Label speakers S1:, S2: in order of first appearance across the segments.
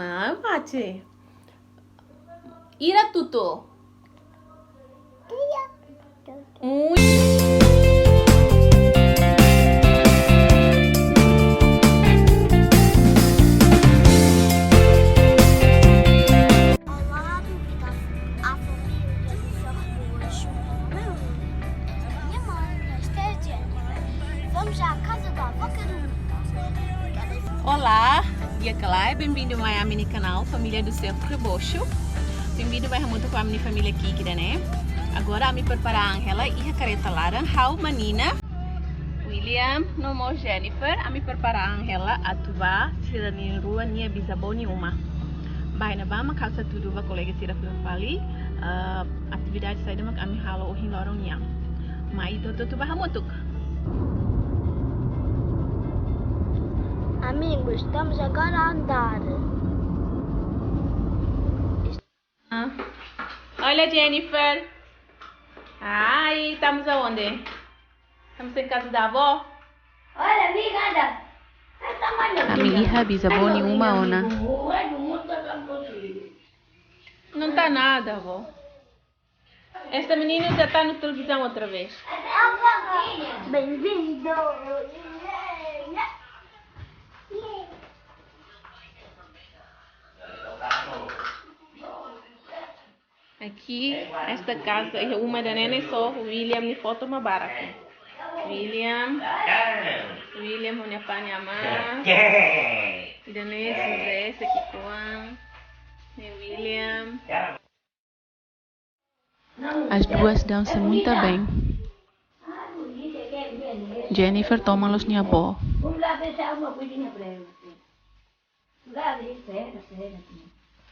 S1: Mal pace. Ira tuto.
S2: Olá, dúvidas. A família do seu roxo. Meu nome, minha mãe, esta é a Jennifer. Vamos à casa da avó Carolina.
S1: Olá, dia Calai, bem-vindo ao meu canal Família do Cerro Rebocho. Bem-vindo ao muito com a minha família aqui, né? Agora a me preparar a Angela e a careta Lara, Hau Manina, William, Nomo Jennifer, a me preparar a Angela a tuvar se da minha rua minha bisavó nenhuma. Vai na bama casa tudo va colega tira fali atividade sai da kami halo o hilorong niang. Mai tu bah mutuk.
S2: Amigos, estamos agora a andar.
S1: Olha Jennifer. Ai, estamos aonde? Estamos em casa da avó?
S2: Olha, amiga, anda.
S1: A minha hija bisavó nenhuma ona. Não está nada, avó. Esta menina já está na televisão outra vez.
S2: Bem-vindo.
S1: Aqui, esta casa, uma da nena é só o William me foto uma barraca. William, onde apanha a mãe. E da nessa, José, esse aqui com William. As duas dançam muito bem. Jennifer toma los minha avó.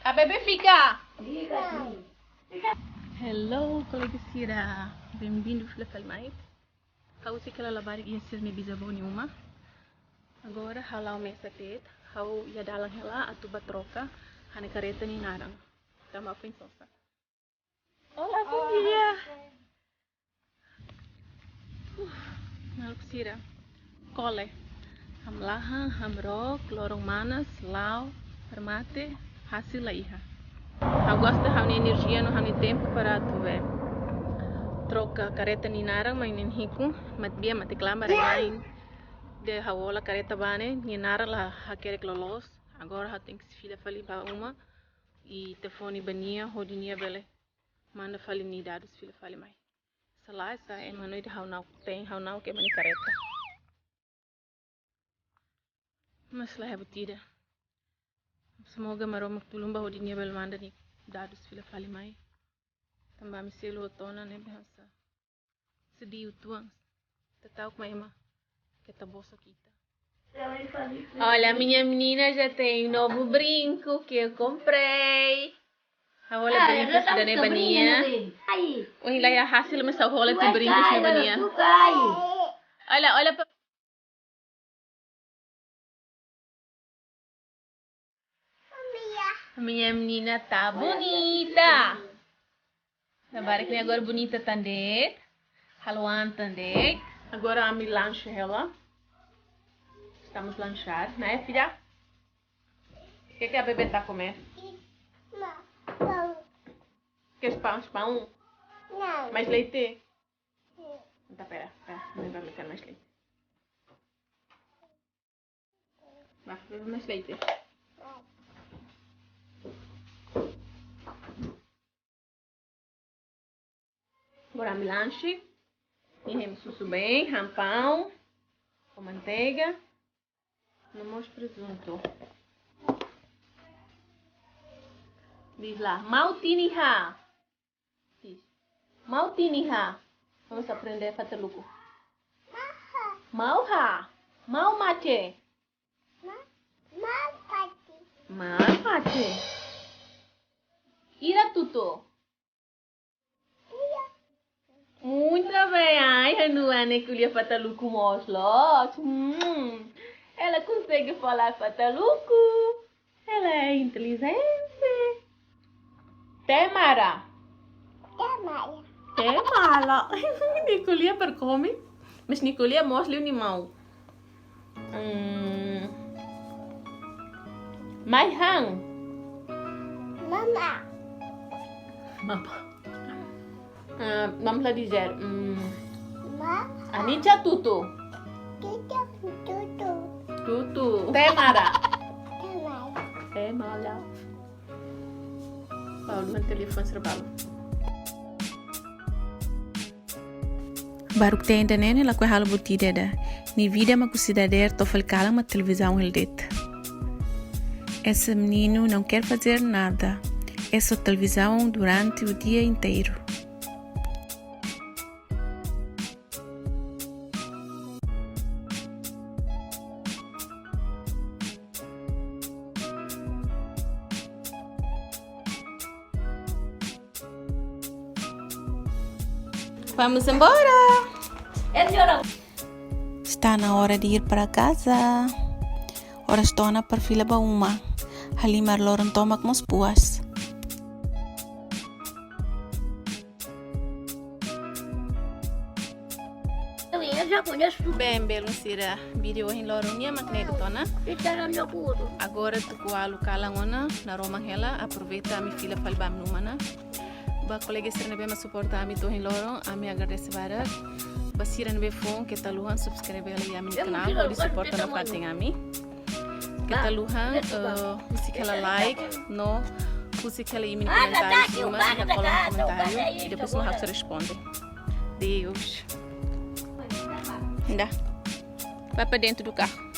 S1: A bebê fica! Hello, colega Sira. Bem-vindo para o Falmai. Kau se que ela lavar ia ser minha bisavó nenhuma. Agora, halau mesa tet. Hau ia dalang hela atuba troca. Hane careta ni narang. Tama apa sosa. Olá, família. Maluk Sira. Kole. Hamlaha, hamrok, lorong manas, lau, hermate, hasil la iha. Eu gosto de ter energia, não ter tempo para tu ver. Troca careta ni narang, mas nem rico, mas bia, mas te clama rein. De hawola careta bane, ni narang lá aquele clolos. Agora tem que se filha fali para uma e telefone bania, rodinia bele. Manda fali ni dados filha fali mai. Salah essa é manoide haunau tem haunau que mani careta. Mas lá é butida. Semoga maroma tulumba hodinya belmanda ni dados fila fali mai. Tambah miselo otona ne behasa. Sedih tuang. Tetau com ema que tá bolsa kita. Olha, minha menina já tem um novo brinco que eu comprei. A rola brincos da nebaninha. O hilai a hasil mas a rola de brincos na nebaninha. Olha para a minha menina tá bonita. Agora que agora bonita também. Haluan também. Agora a me lanche ela. Estamos lanchar, né, filha? O que a bebê tá comendo?
S2: Pão.
S1: Quer pão?
S2: Não.
S1: Mais leite? Tá, pera. Não vai meter mais leite. Vai, bebe mais leite. Agora me lanche. E susso bem, rampão, com manteiga. Não mostro presunto. Diz lá, mautiniha. Diz, mautiniha. Vamos aprender a fazer luco. Mauha. Mau mate. Mau mate. Ira tuto. Muito bem, ai, Hanuane que lhe fataluco moslo. Ela consegue falar fataluco. Ela é inteligente. Temara. Temara. Nicolia per come? Mas Nicolia mostra o animal. Mai hang.
S2: Mamma.
S1: Mama. Vamos lá dizer.
S2: Mamma.
S1: Anicha tutu.
S2: Tutu.
S1: Tutu. Temara.
S2: Tamai.
S1: Temala. Paulo, no telefone serbalu. Baru que tem entendendo ela com a botida da. Ni vida ma cusidader tofel kala ma televisão ele det. Esse menino não quer fazer nada. É só televisão durante o dia inteiro. Vamos embora! Está na hora de ir para casa. Ora estou na perfila ba uma. Halimar loron tomak mos puas.
S2: Eu já conheço tudo.
S1: Bem, belo sira. Vídeo em loron nia makne tona.
S2: Isso era meu curso.
S1: Agora tu kualu kalangona na romang hela. Aproveita a mi fila palbam numana. Ba colega serna bem me suportar a mi to em loron. A mi agradece barak. Basira nebe fon que taluhan subscrever ali a mi canal. Odi suporta na pating a mi. Que taluhan usikela like no usikela e mi comentário. Mas que cola um comentário e depois no rápido responde. Deus. Ainda. Vai para dentro do carro.